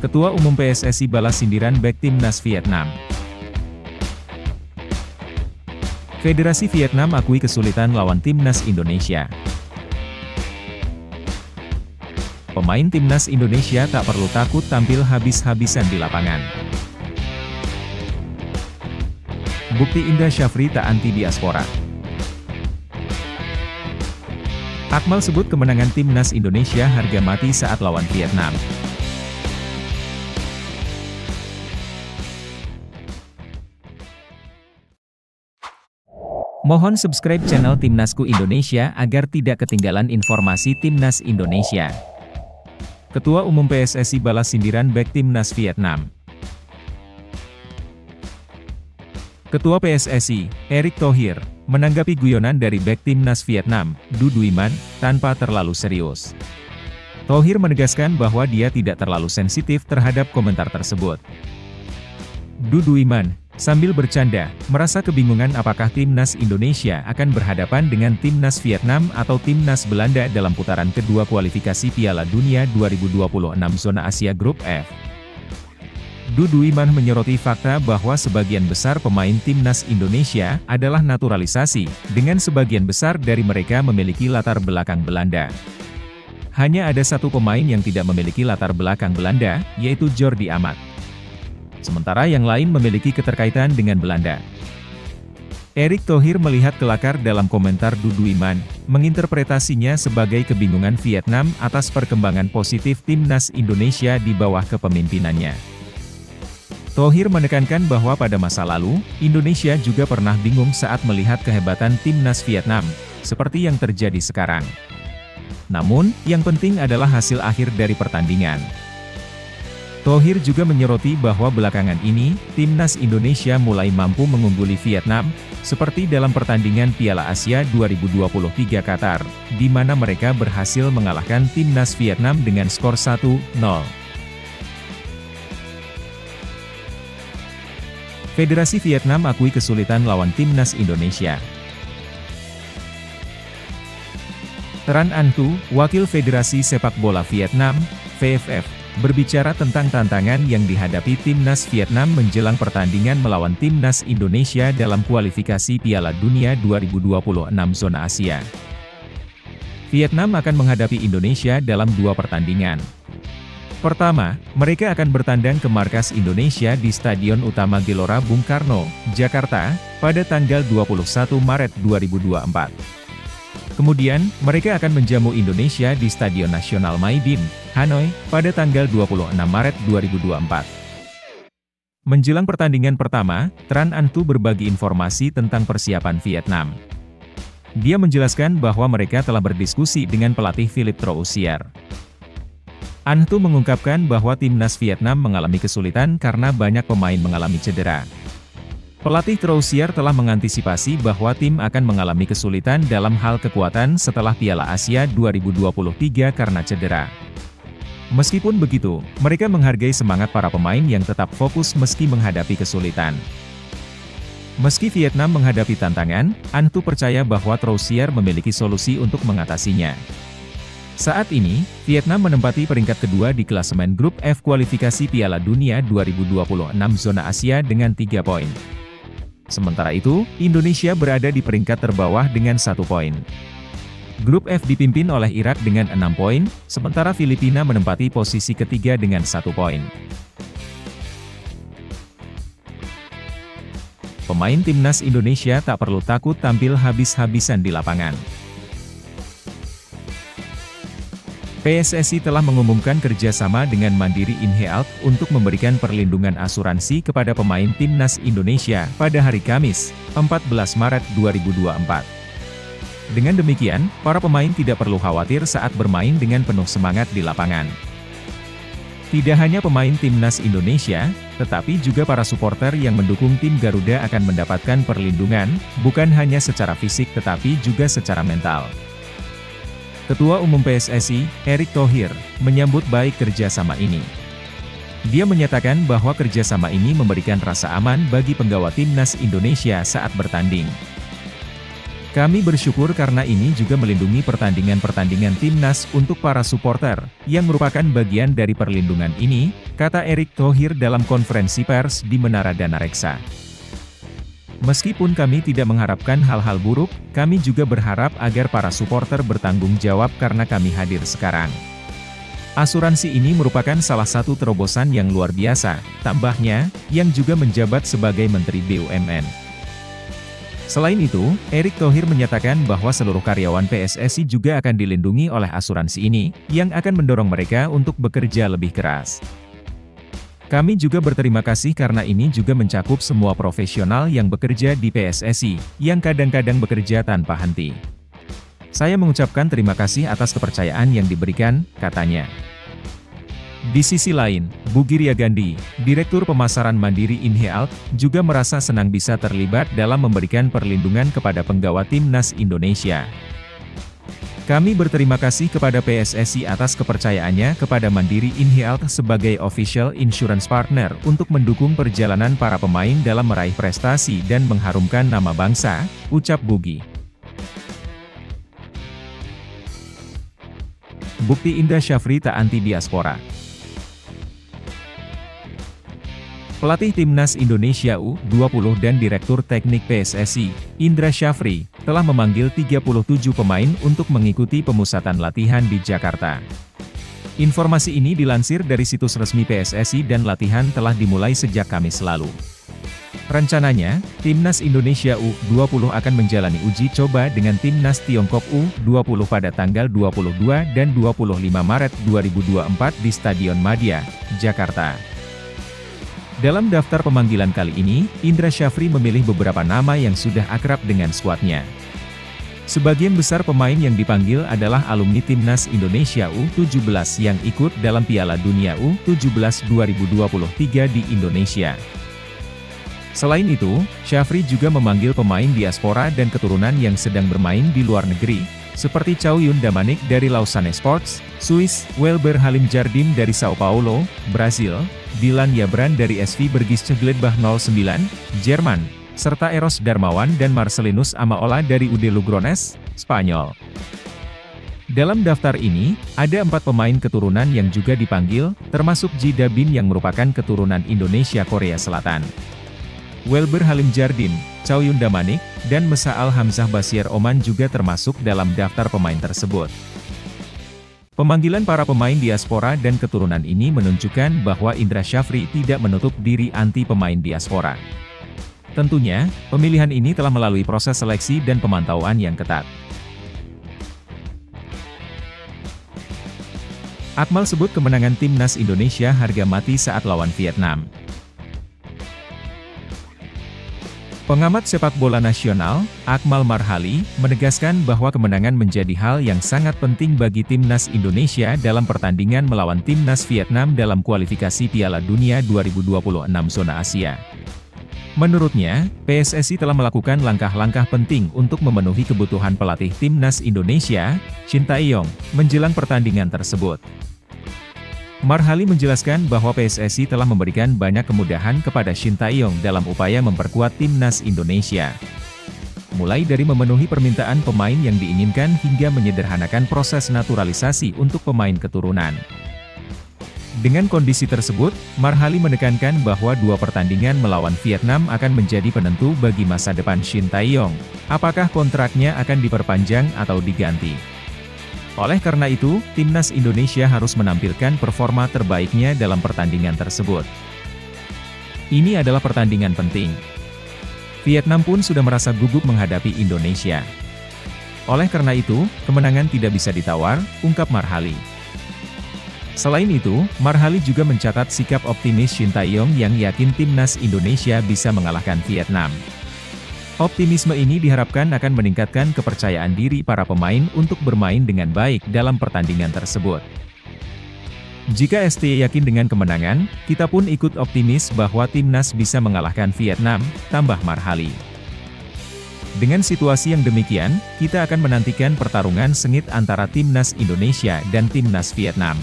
Ketua Umum PSSI balas sindiran bek Timnas Vietnam. Federasi Vietnam akui kesulitan lawan Timnas Indonesia. Pemain Timnas Indonesia tak perlu takut tampil habis-habisan di lapangan. Bukti Indra Syafri tak anti diaspora. Akmal sebut kemenangan Timnas Indonesia harga mati saat lawan Vietnam. Mohon subscribe channel Timnasku Indonesia agar tidak ketinggalan informasi Timnas Indonesia. Ketua Umum PSSI balas sindiran bek Timnas Vietnam. Ketua PSSI, Erick Thohir, menanggapi guyonan dari bek Timnas Vietnam, Du Duiman, tanpa terlalu serius. Thohir menegaskan bahwa dia tidak terlalu sensitif terhadap komentar tersebut. Du Duiman, sambil bercanda, merasa kebingungan apakah Timnas Indonesia akan berhadapan dengan Timnas Vietnam atau Timnas Belanda dalam putaran kedua kualifikasi Piala Dunia 2026 Zona Asia Grup F. Du Duiman menyoroti fakta bahwa sebagian besar pemain Timnas Indonesia adalah naturalisasi, dengan sebagian besar dari mereka memiliki latar belakang Belanda. Hanya ada satu pemain yang tidak memiliki latar belakang Belanda, yaitu Jordi Amat. Sementara yang lain memiliki keterkaitan dengan Belanda. Erick Thohir melihat kelakar dalam komentar Du Duiman, menginterpretasinya sebagai kebingungan Vietnam atas perkembangan positif Timnas Indonesia di bawah kepemimpinannya. Thohir menekankan bahwa pada masa lalu, Indonesia juga pernah bingung saat melihat kehebatan Timnas Vietnam, seperti yang terjadi sekarang. Namun, yang penting adalah hasil akhir dari pertandingan. Thohir juga menyoroti bahwa belakangan ini, Timnas Indonesia mulai mampu mengungguli Vietnam, seperti dalam pertandingan Piala Asia 2023 Qatar, di mana mereka berhasil mengalahkan Timnas Vietnam dengan skor 1-0. Federasi Vietnam akui kesulitan lawan Timnas Indonesia. Tran Anh Tu, Wakil Federasi Sepak Bola Vietnam, VFF, berbicara tentang tantangan yang dihadapi Timnas Vietnam menjelang pertandingan melawan Timnas Indonesia dalam kualifikasi Piala Dunia 2026 Zona Asia. Vietnam akan menghadapi Indonesia dalam dua pertandingan. Pertama, mereka akan bertandang ke markas Indonesia di Stadion Utama Gelora Bung Karno, Jakarta, pada tanggal 21 Maret 2024. Kemudian, mereka akan menjamu Indonesia di Stadion Nasional Mai Binh, Hanoi, pada tanggal 26 Maret 2024. Menjelang pertandingan pertama, Tran Anh Tu berbagi informasi tentang persiapan Vietnam. Dia menjelaskan bahwa mereka telah berdiskusi dengan pelatih Philippe Troussier. Anh Tu mengungkapkan bahwa Timnas Vietnam mengalami kesulitan karena banyak pemain mengalami cedera. Pelatih Troussier telah mengantisipasi bahwa tim akan mengalami kesulitan dalam hal kekuatan setelah Piala Asia 2023 karena cedera. Meskipun begitu, mereka menghargai semangat para pemain yang tetap fokus meski menghadapi kesulitan. Meski Vietnam menghadapi tantangan, Anh Tu percaya bahwa Troussier memiliki solusi untuk mengatasinya. Saat ini, Vietnam menempati peringkat kedua di klasemen grup F kualifikasi Piala Dunia 2026 Zona Asia dengan 3 poin. Sementara itu, Indonesia berada di peringkat terbawah dengan 1 poin. Grup F dipimpin oleh Irak dengan 6 poin, sementara Filipina menempati posisi ketiga dengan 1 poin. Pemain Timnas Indonesia tak perlu takut tampil habis-habisan di lapangan. PSSI telah mengumumkan kerjasama dengan Mandiri InHealth untuk memberikan perlindungan asuransi kepada pemain Timnas Indonesia pada hari Kamis, 14 Maret 2024. Dengan demikian, para pemain tidak perlu khawatir saat bermain dengan penuh semangat di lapangan. Tidak hanya pemain Timnas Indonesia, tetapi juga para supporter yang mendukung tim Garuda akan mendapatkan perlindungan, bukan hanya secara fisik tetapi juga secara mental. Ketua Umum PSSI, Erick Thohir, menyambut baik kerjasama ini. Dia menyatakan bahwa kerjasama ini memberikan rasa aman bagi penggawa Timnas Indonesia saat bertanding. Kami bersyukur karena ini juga melindungi pertandingan-pertandingan Timnas untuk para supporter, yang merupakan bagian dari perlindungan ini, kata Erick Thohir dalam konferensi pers di Menara Dana Reksa. Meskipun kami tidak mengharapkan hal-hal buruk, kami juga berharap agar para supporter bertanggung jawab karena kami hadir sekarang. Asuransi ini merupakan salah satu terobosan yang luar biasa, tambahnya, yang juga menjabat sebagai Menteri BUMN. Selain itu, Erick Thohir menyatakan bahwa seluruh karyawan PSSI juga akan dilindungi oleh asuransi ini, yang akan mendorong mereka untuk bekerja lebih keras. Kami juga berterima kasih karena ini juga mencakup semua profesional yang bekerja di PSSI, yang kadang-kadang bekerja tanpa henti. Saya mengucapkan terima kasih atas kepercayaan yang diberikan, katanya. Di sisi lain, Bugiria Gandhi, Direktur Pemasaran Mandiri Inhealth, juga merasa senang bisa terlibat dalam memberikan perlindungan kepada penggawa Timnas Indonesia. Kami berterima kasih kepada PSSI atas kepercayaannya kepada Mandiri Inhealth sebagai official insurance partner untuk mendukung perjalanan para pemain dalam meraih prestasi dan mengharumkan nama bangsa, ucap Bugi. Bukti Indra Syafri tak anti diaspora. Pelatih Timnas Indonesia U20 dan Direktur Teknik PSSI, Indra Syafri, telah memanggil 37 pemain untuk mengikuti pemusatan latihan di Jakarta. Informasi ini dilansir dari situs resmi PSSI dan latihan telah dimulai sejak Kamis lalu. Rencananya, Timnas Indonesia U20 akan menjalani uji coba dengan Timnas Tiongkok U20 pada tanggal 22 dan 25 Maret 2024 di Stadion Madia, Jakarta. Dalam daftar pemanggilan kali ini, Indra Syafri memilih beberapa nama yang sudah akrab dengan skuadnya. Sebagian besar pemain yang dipanggil adalah alumni Timnas Indonesia U17 yang ikut dalam Piala Dunia U17 2023 di Indonesia. Selain itu, Syafri juga memanggil pemain diaspora dan keturunan yang sedang bermain di luar negeri, seperti Chow Yun Damanik dari Lausanne Sports, Swiss, Welber Halim Jardim dari Sao Paulo, Brasil, Dilan Yabran dari SV Bergische Gladbach 09, Jerman, serta Eros Darmawan dan Marcelinus Amaola dari UD Logrones, Spanyol. Dalam daftar ini, ada 4 pemain keturunan yang juga dipanggil, termasuk Ji Dabin yang merupakan keturunan Indonesia Korea Selatan. Welber Halim Jardim, Chow Yun Damanik, dan Mesa'al Hamzah Bashir Oman juga termasuk dalam daftar pemain tersebut. Pemanggilan para pemain diaspora dan keturunan ini menunjukkan bahwa Indra Syafri tidak menutup diri anti pemain diaspora. Tentunya, pemilihan ini telah melalui proses seleksi dan pemantauan yang ketat. Akmal sebut kemenangan Timnas Indonesia harga mati saat lawan Vietnam. Pengamat sepak bola nasional, Akmal Marhali, menegaskan bahwa kemenangan menjadi hal yang sangat penting bagi Timnas Indonesia dalam pertandingan melawan Timnas Vietnam dalam kualifikasi Piala Dunia 2026 zona Asia. Menurutnya, PSSI telah melakukan langkah-langkah penting untuk memenuhi kebutuhan pelatih Timnas Indonesia, Shin Tae-yong, menjelang pertandingan tersebut. Marhali menjelaskan bahwa PSSI telah memberikan banyak kemudahan kepada Shin Tae-yong dalam upaya memperkuat Timnas Indonesia. Mulai dari memenuhi permintaan pemain yang diinginkan hingga menyederhanakan proses naturalisasi untuk pemain keturunan. Dengan kondisi tersebut, Marhali menekankan bahwa 2 pertandingan melawan Vietnam akan menjadi penentu bagi masa depan Shin Tae-yong. Apakah kontraknya akan diperpanjang atau diganti? Oleh karena itu, Timnas Indonesia harus menampilkan performa terbaiknya dalam pertandingan tersebut. Ini adalah pertandingan penting. Vietnam pun sudah merasa gugup menghadapi Indonesia. Oleh karena itu, kemenangan tidak bisa ditawar, ungkap Marhali. Selain itu, Marhali juga mencatat sikap optimis Shin Tae-yong yang yakin Timnas Indonesia bisa mengalahkan Vietnam. Optimisme ini diharapkan akan meningkatkan kepercayaan diri para pemain untuk bermain dengan baik dalam pertandingan tersebut. Jika ST yakin dengan kemenangan, kita pun ikut optimis bahwa Timnas bisa mengalahkan Vietnam, tambah Marhali. Dengan situasi yang demikian, kita akan menantikan pertarungan sengit antara Timnas Indonesia dan Timnas Vietnam.